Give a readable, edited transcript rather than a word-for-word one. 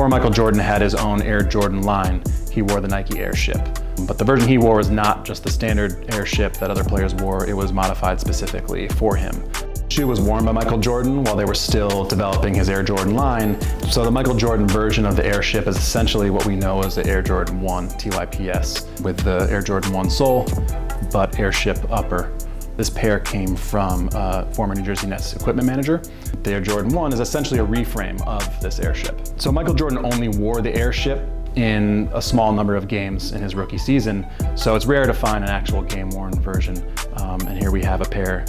before Michael Jordan had his own Air Jordan line, he wore the Nike Airship. But the version he wore was not just the standard Airship that other players wore, it was modified specifically for him. The shoe was worn by Michael Jordan while they were still developing his Air Jordan line. So the Michael Jordan version of the Airship is essentially what we know as the Air Jordan 1 TYPS, with the Air Jordan 1 sole, but Airship upper. This pair came from former New Jersey Nets equipment manager. The Air Jordan 1 is essentially a reframe of this Airship. So Michael Jordan only wore the Airship in a small number of games in his rookie season, so it's rare to find an actual game-worn version. And here we have a pair